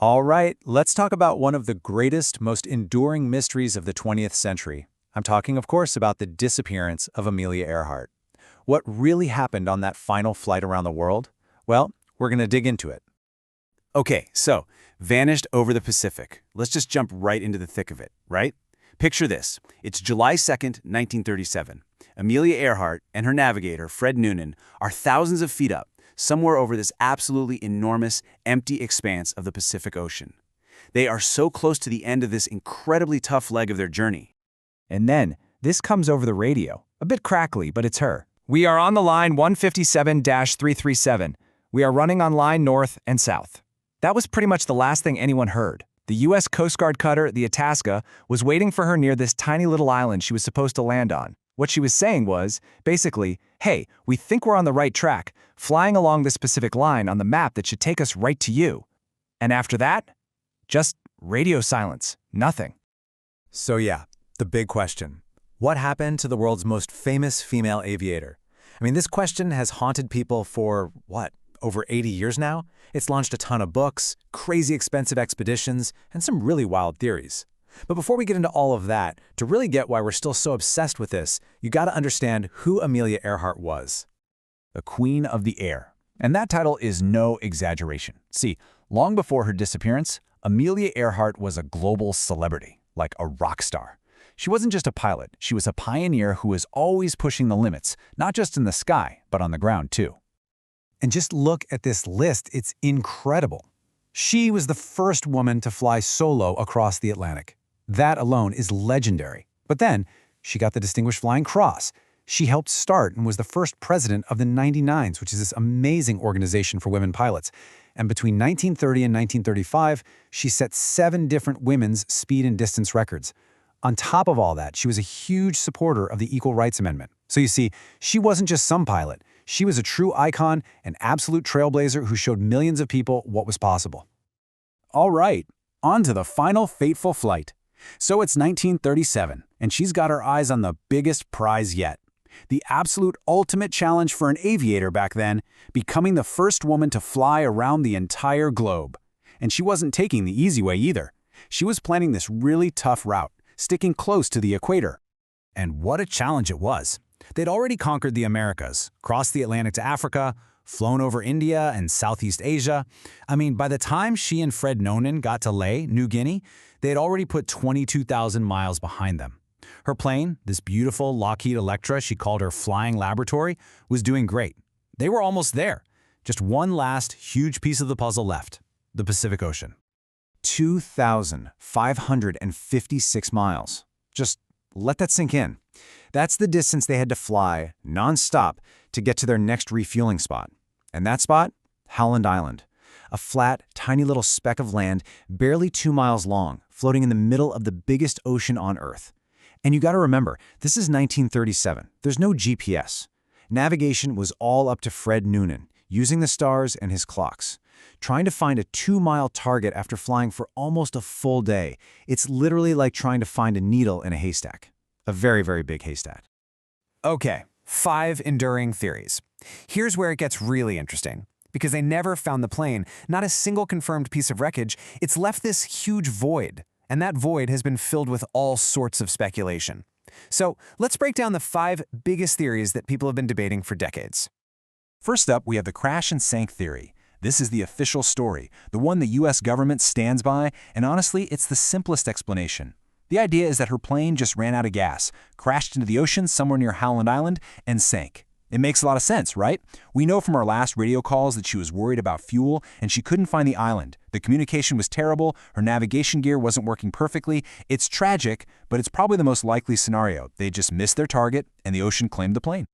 All right, let's talk about one of the greatest, most enduring mysteries of the 20th century. I'm talking, of course, about the disappearance of Amelia Earhart. What really happened on that final flight around the world? Well, we're going to dig into it. Okay, so, vanished over the Pacific. Let's just jump right into the thick of it, right? Picture this. It's July 2nd, 1937. Amelia Earhart and her navigator, Fred Noonan, are thousands of feet up, somewhere over this absolutely enormous, empty expanse of the Pacific Ocean. They are so close to the end of this incredibly tough leg of their journey. And then, this comes over the radio. A bit crackly, but it's her. We are on the line 157-337. We are running on line north and south. That was pretty much the last thing anyone heard. The U.S. Coast Guard cutter, the Itasca, was waiting for her near this tiny little island she was supposed to land on. What she was saying was, basically, hey, we think we're on the right track, flying along this Pacific line on the map that should take us right to you. And after that, just radio silence, nothing. So yeah, the big question. What happened to the world's most famous female aviator? I mean, this question has haunted people for, over 80 years now? It's launched a ton of books, crazy expensive expeditions, and some really wild theories. But before we get into all of that, to really get why we're still so obsessed with this, you gotta understand who Amelia Earhart was. The Queen of the Air. And that title is no exaggeration. See, long before her disappearance, Amelia Earhart was a global celebrity, like a rock star. She wasn't just a pilot, she was a pioneer who was always pushing the limits, not just in the sky, but on the ground too. And just look at this list, it's incredible. She was the first woman to fly solo across the Atlantic. That alone is legendary. But then, she got the Distinguished Flying Cross. She helped start and was the first president of the 99s, which is this amazing organization for women pilots. And between 1930 and 1935, she set 7 different women's speed and distance records. On top of all that, she was a huge supporter of the Equal Rights Amendment. So you see, she wasn't just some pilot. She was a true icon, an absolute trailblazer who showed millions of people what was possible. All right, on to the final fateful flight. So it's 1937, and she's got her eyes on the biggest prize yet. The absolute ultimate challenge for an aviator back then, becoming the first woman to fly around the entire globe. And she wasn't taking the easy way either. She was planning this really tough route, sticking close to the equator. And what a challenge it was. They'd already conquered the Americas, crossed the Atlantic to Africa, flown over India and Southeast Asia. I mean, by the time she and Fred Noonan got to Lae, New Guinea, they had already put 22,000 miles behind them. Her plane, this beautiful Lockheed Electra she called her Flying Laboratory, was doing great. They were almost there. Just one last huge piece of the puzzle left, the Pacific Ocean. 2,556 miles. Just let that sink in. That's the distance they had to fly, non-stop, to get to their next refueling spot. And that spot? Howland Island. A flat, tiny little speck of land, barely 2 miles long, floating in the middle of the biggest ocean on Earth. And you gotta remember, this is 1937. There's no GPS. Navigation was all up to Fred Noonan, using the stars and his clocks. Trying to find a 2-mile target after flying for almost a full day, it's literally like trying to find a needle in a haystack. A very, very big haystack. Okay, 5 enduring theories. Here's where it gets really interesting. Because they never found the plane, not a single confirmed piece of wreckage, it's left this huge void. And that void has been filled with all sorts of speculation. So let's break down the 5 biggest theories that people have been debating for decades. First up, we have the crash and sank theory. This is the official story, the one the U.S. government stands by, and honestly, it's the simplest explanation. The idea is that her plane just ran out of gas, crashed into the ocean somewhere near Howland Island, and sank. It makes a lot of sense, right? We know from our last radio calls that she was worried about fuel and she couldn't find the island. The communication was terrible, her navigation gear wasn't working perfectly. It's tragic, but it's probably the most likely scenario. They just missed their target and the ocean claimed the plane.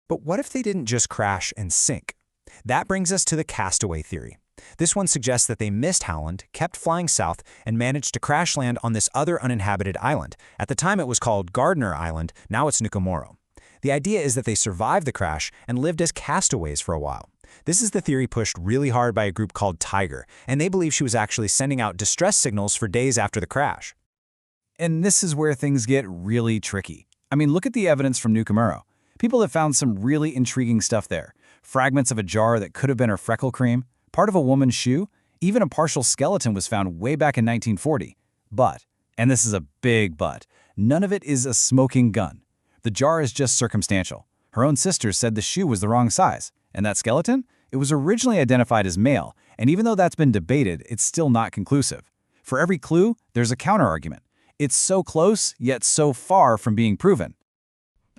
But what if they didn't just crash and sink? That brings us to the castaway theory. This one suggests that they missed Howland, kept flying south, and managed to crash land on this other uninhabited island. At the time it was called Gardner Island, now it's Nikumaroro. The idea is that they survived the crash and lived as castaways for a while. This is the theory pushed really hard by a group called Tiger, and they believe she was actually sending out distress signals for days after the crash. And this is where things get really tricky. I mean, look at the evidence from Nikumaroro. People have found some really intriguing stuff there. Fragments of a jar that could have been her freckle cream, part of a woman's shoe, Even a partial skeleton was found way back in 1940. But, and this is a big but, none of it is a smoking gun. The jar is just circumstantial. Her own sister said the shoe was the wrong size. And that skeleton? It was originally identified as male, and even though that's been debated, it's still not conclusive. For every clue, there's a counterargument. It's so close, yet so far from being proven.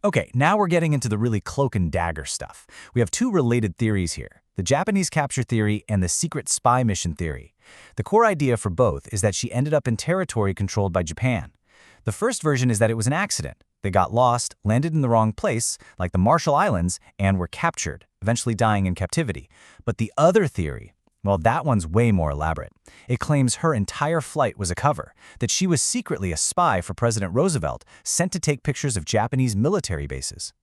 Okay, now we're getting into the really cloak and dagger stuff. We have two related theories here, the Japanese capture theory and the secret spy mission theory. The core idea for both is that she ended up in territory controlled by Japan. The first version is that it was an accident. They got lost, landed in the wrong place, like the Marshall Islands, and were captured, eventually dying in captivity. But the other theory, well, that one's way more elaborate. It claims her entire flight was a cover, that she was secretly a spy for President Roosevelt, sent to take pictures of Japanese military bases.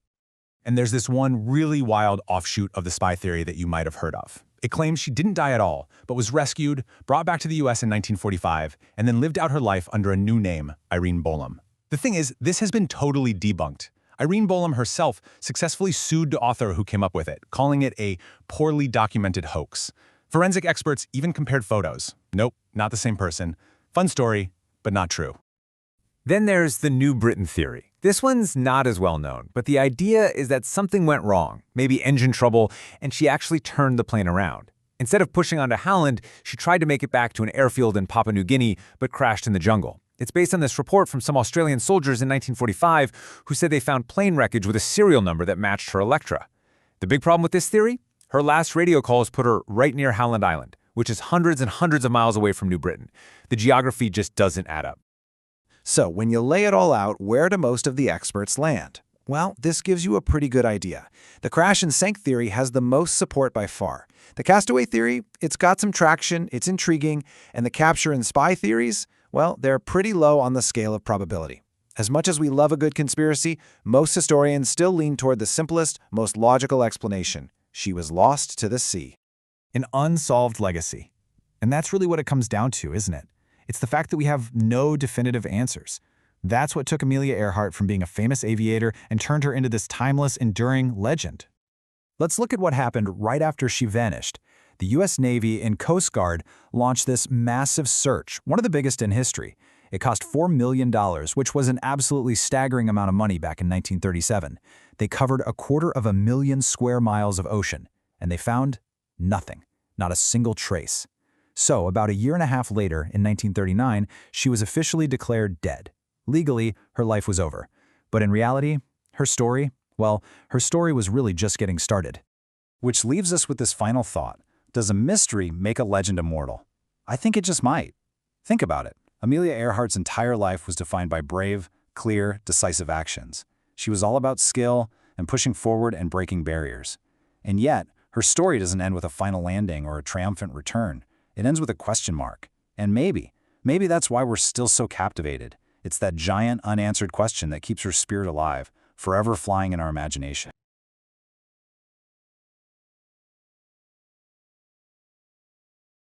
And there's this one really wild offshoot of the spy theory that you might have heard of. It claims she didn't die at all, but was rescued, brought back to the US in 1945, and then lived out her life under a new name, Irene Bolam. The thing is, this has been totally debunked. Irene Bolam herself successfully sued the author who came up with it, calling it a poorly documented hoax. Forensic experts even compared photos. Nope, not the same person. Fun story, but not true. Then there's the New Britain theory. This one's not as well known, but the idea is that something went wrong, maybe engine trouble, and she actually turned the plane around. Instead of pushing onto Howland, she tried to make it back to an airfield in Papua New Guinea, but crashed in the jungle. It's based on this report from some Australian soldiers in 1945 who said they found plane wreckage with a serial number that matched her Electra. The big problem with this theory? Her last radio calls put her right near Howland Island, which is hundreds and hundreds of miles away from New Britain. The geography just doesn't add up. So when you lay it all out, where do most of the experts land? Well, this gives you a pretty good idea. The crash and sank theory has the most support by far. The castaway theory, it's got some traction, it's intriguing, and the capture and spy theories, well, they're pretty low on the scale of probability. As much as we love a good conspiracy, most historians still lean toward the simplest, most logical explanation. She was lost to the sea. An unsolved legacy. And that's really what it comes down to, isn't it? It's the fact that we have no definitive answers. That's what took Amelia Earhart from being a famous aviator and turned her into this timeless, enduring legend. Let's look at what happened right after she vanished. The U.S. Navy and Coast Guard launched this massive search, one of the biggest in history. It cost $4 million, which was an absolutely staggering amount of money back in 1937. They covered 250,000 square miles of ocean, and they found nothing, not a single trace. So, about a year and a half later, in 1939, she was officially declared dead. Legally, her life was over. But in reality, her story was really just getting started. Which leaves us with this final thought. Does a mystery make a legend immortal? I think it just might. Think about it. Amelia Earhart's entire life was defined by brave, clear, decisive actions. She was all about skill and pushing forward and breaking barriers. And yet, her story doesn't end with a final landing or a triumphant return. It ends with a question mark. And maybe that's why we're still so captivated. It's that giant, unanswered question that keeps her spirit alive, forever flying in our imagination.